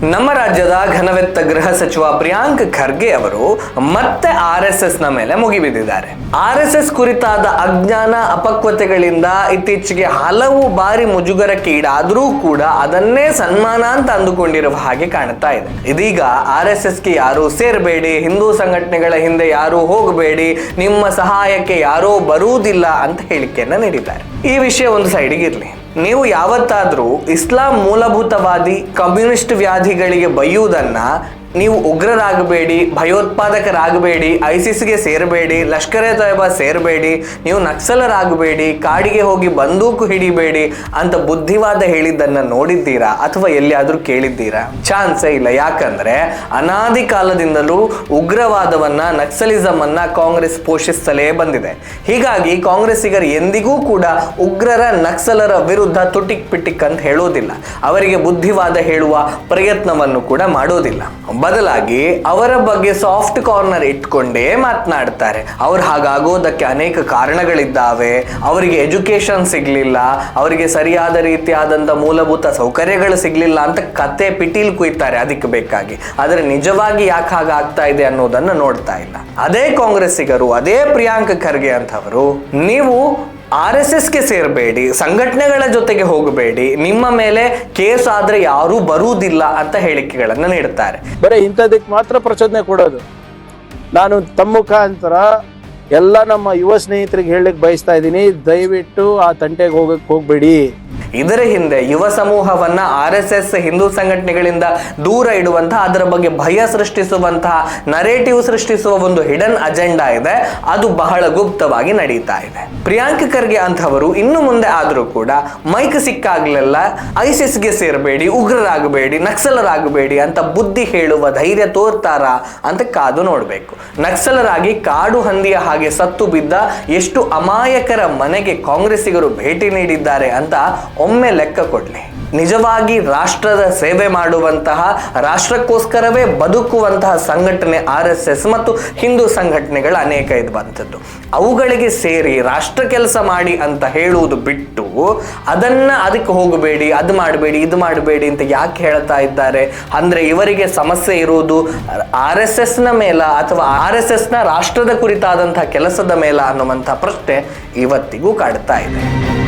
ನಮ್ಮ ರಾಜ್ಯದ ಘನವೆತ್ತ ಗೃಹ ಸಚಿವ ಪ್ರಿಯಾಂಕ್ ಖರ್ಗೆ ಅವರು ಮತ್ತೆ RSS ನ ಮೇಲೆ ಮುಗಿಬಿದ್ದಿದ್ದಾರೆ. RSS ಕುರಿತಾದ ಅಜ್ಞಾನ ಅಪಕ್ವತೆಗಳಿಂದ ಇತ್ತೀಚೆಗೆ ಹಲವು ಬಾರಿ ಮುಜುಗರಕ್ಕೆ ಈಡಾದರೂ ಕೂಡ ಅದನ್ನೇ ಸನ್ಮಾನ ಅಂತ ಅಂದುಕೊಂಡಿರುವ ಹಾಗೆ ಕಾಣ್ತಾ ಇದೆ. ಇದೀಗ RSSಗೆ ಯಾರು ಸೇರಬೇಡಿ, ಹಿಂದೂ ಸಂಘಟನೆಗಳ ಹಿಂದೆ ಯಾರು ಹೋಗಬೇಡಿ, ನಿಮ್ಮ ಸಹಾಯಕ್ಕೆ ಯಾರೋ ಬರುವುದಿಲ್ಲ ಅಂತ ಹೇಳಿಕೆಯನ್ನ ನೀಡಿದ್ದಾರೆ. ಈ ವಿಷಯ ಒಂದು ಸೈಡಿಗೆ ಇರಲಿ. ನೀವು ಯಾವತ್ತಾದ್ರೂ ಇಸ್ಲಾಂ ಮೂಲಭೂತವಾದಿ ಕಮ್ಯುನಿಸ್ಟ್ ವ್ಯಾಧಿಗಳಿಗೆ ಬೈಯುವುದನ್ನ ನೀವು ಉಗ್ರರಾಗಬೇಡಿ, ಭಯೋತ್ಪಾದಕರಾಗಬೇಡಿ, ISISಗೆ ಸೇರಬೇಡಿ, ಲಷ್ಕರ್-ಎ-ತೊಯ್ಬಾ ಸೇರಬೇಡಿ, ನೀವು ನಕ್ಸಲರಾಗಬೇಡಿ, ಕಾಡಿಗೆ ಹೋಗಿ ಬಂದೂಕು ಹಿಡಿಬೇಡಿ ಅಂತ ಬುದ್ಧಿವಾದ ಹೇಳಿದ್ದನ್ನ ನೋಡಿದ್ದೀರಾ ಅಥವಾ ಎಲ್ಲಿಯಾದ್ರೂ ಕೇಳಿದ್ದೀರಾ? ಚಾನ್ಸೇ ಇಲ್ಲ. ಯಾಕಂದ್ರೆ ಅನಾದಿ ಕಾಲದಿಂದಲೂ ಉಗ್ರವಾದವನ್ನ, ನಕ್ಸಲಿಸಮ್ ಅನ್ನ ಕಾಂಗ್ರೆಸ್ ಪೋಷಿಸಲೇ ಬಂದಿದೆ. ಹೀಗಾಗಿ ಕಾಂಗ್ರೆಸ್ಸಿಗರು ಎಂದಿಗೂ ಕೂಡ ಉಗ್ರರ, ನಕ್ಸಲರ ವಿರುದ್ಧ ತುಟಿಕ್ ಪಿಟಿಕ್ ಅಂತ ಹೇಳೋದಿಲ್ಲ. ಅವರಿಗೆ ಬುದ್ಧಿವಾದ ಹೇಳುವ ಪ್ರಯತ್ನವನ್ನು ಕೂಡ ಮಾಡೋದಿಲ್ಲ. ಬದಲಾಗಿ ಅವರ ಬಗ್ಗೆ ಸಾಫ್ಟ್ ಕಾರ್ನರ್ ಇಟ್ಕೊಂಡೇ ಮಾತನಾಡ್ತಾರೆ. ಅವ್ರು ಹಾಗಾಗೋದಕ್ಕೆ ಅನೇಕ ಕಾರಣಗಳಿದ್ದಾವೆ. ಅವರಿಗೆ ಎಜುಕೇಶನ್ ಸಿಗ್ಲಿಲ್ಲ, ಅವರಿಗೆ ಸರಿಯಾದ ರೀತಿಯಾದಂಥ ಮೂಲಭೂತ ಸೌಕರ್ಯಗಳು ಸಿಗ್ಲಿಲ್ಲ ಅಂತ ಕತೆ ಪಿಟೀಲ್ ಕುಯ್ತಾರೆ ಅದಕ್ಕೆ ಬೇಕಾಗಿ. ಆದರೆ ನಿಜವಾಗಿ ಯಾಕೆ ಹಾಗಾಗ್ತಾ ಇದೆ ಅನ್ನೋದನ್ನ ನೋಡ್ತಾ ಇಲ್ಲ. ಅದೇ ಕಾಂಗ್ರೆಸ್ಸಿಗರು, ಅದೇ ಪ್ರಿಯಾಂಕ್ ಖರ್ಗೆ ಅಂತವರು, ನೀವು RSSಗೆ ಸೇರಬೇಡಿ, ಸಂಘಟನೆಗಳ ಜೊತೆಗೆ ಹೋಗಬೇಡಿ, ನಿಮ್ಮ ಮೇಲೆ ಕೇಸ್ ಆದ್ರೆ ಯಾರೂ ಬರುವುದಿಲ್ಲ ಅಂತ ಹೇಳಿಕೆಗಳನ್ನ ನೀಡುತ್ತಾರೆ. ಬರೀ ಇಂಥದಕ್ಕೆ ಮಾತ್ರ ಪ್ರಚೋದನೆ ಕೊಡೋದು. ನಾನು ತಮ್ಮ ಮುಖಾಂತರ ಎಲ್ಲ ನಮ್ಮ ಯುವ ಸ್ನೇಹಿತರಿಗೆ ಹೇಳಲಿಕ್ಕೆ ಬಯಸ್ತಾ ಇದ್ದೀನಿ, ದಯವಿಟ್ಟು ಆ ತಂಟೆಗೆ ಹೋಗ್ಬೇಡಿ. ಇದರ ಹಿಂದೆ ಯುವ ಸಮೂಹವನ್ನ RSS ಹಿಂದೂ ಸಂಘಟನೆಗಳಿಂದ ದೂರ ಇಡುವಂತಹ, ಅದರ ಬಗ್ಗೆ ಭಯ ಸೃಷ್ಟಿಸುವಂತಹ, ನರೇಟಿವ್ ಸೃಷ್ಟಿಸುವ ಒಂದು ಹಿಡನ್ ಅಜೆಂಡಾ ಇದೆ. ಅದು ಬಹಳ ಗುಪ್ತವಾಗಿ ನಡೀತಾ ಇದೆ. ಪ್ರಿಯಾಂಕ್ ಖರ್ಗೆ ಅಂತವರು ಇನ್ನು ಮುಂದೆ ಆದರೂ ಕೂಡ ಮೈಕ್ ಸಿಕ್ಕಾಗ್ಲೆಲ್ಲ ISISಗೆ ಸೇರಬೇಡಿ, ಉಗ್ರರಾಗಬೇಡಿ, ನಕ್ಸಲರಾಗಬೇಡಿ ಅಂತ ಬುದ್ಧಿ ಹೇಳುವ ಧೈರ್ಯ ತೋರ್ತಾರ ಅಂತ ಕಾದು ನೋಡಬೇಕು. ನಕ್ಸಲರಾಗಿ ಕಾಡು ಹಂದಿಯ ಹಾಗೆ ಸತ್ತು ಬಿದ್ದ ಎಷ್ಟು ಅಮಾಯಕರ ಮನೆಗೆ ಕಾಂಗ್ರೆಸ್ಸಿಗರು ಭೇಟಿ ನೀಡಿದ್ದಾರೆ ಅಂತ ಒಮ್ಮೆ ಲೆಕ್ಕ ಕೊಡ್ಲಿ. ನಿಜವಾಗಿ ರಾಷ್ಟ್ರದ ಸೇವೆ ಮಾಡುವಂತಹ, ರಾಷ್ಟ್ರಕ್ಕೋಸ್ಕರವೇ ಬದುಕುವಂತಹ ಸಂಘಟನೆ RSS ಮತ್ತು ಹಿಂದೂ ಸಂಘಟನೆಗಳು ಅನೇಕ ಇರುವಂಥದ್ದು. ಅವುಗಳಿಗೆ ಸೇರಿ ರಾಷ್ಟ್ರ ಕೆಲಸ ಮಾಡಿ ಅಂತ ಹೇಳುವುದು ಬಿಟ್ಟು ಅದಕ್ಕೆ ಹೋಗಬೇಡಿ, ಅದು ಮಾಡಬೇಡಿ, ಇದು ಮಾಡಬೇಡಿ ಅಂತ ಯಾಕೆ ಹೇಳ್ತಾ ಇದ್ದಾರೆ ಅಂದ್ರೆ ಇವರಿಗೆ ಸಮಸ್ಯೆ ಇರುವುದು RSSನ ಮೇಲ ಅಥವಾ RSSನ ರಾಷ್ಟ್ರದ ಕುರಿತಾದಂತಹ ಕೆಲಸದ ಮೇಲ ಅನ್ನುವಂಥ ಪ್ರಶ್ನೆ ಇವತ್ತಿಗೂ ಕಾಡ್ತಾ ಇದೆ.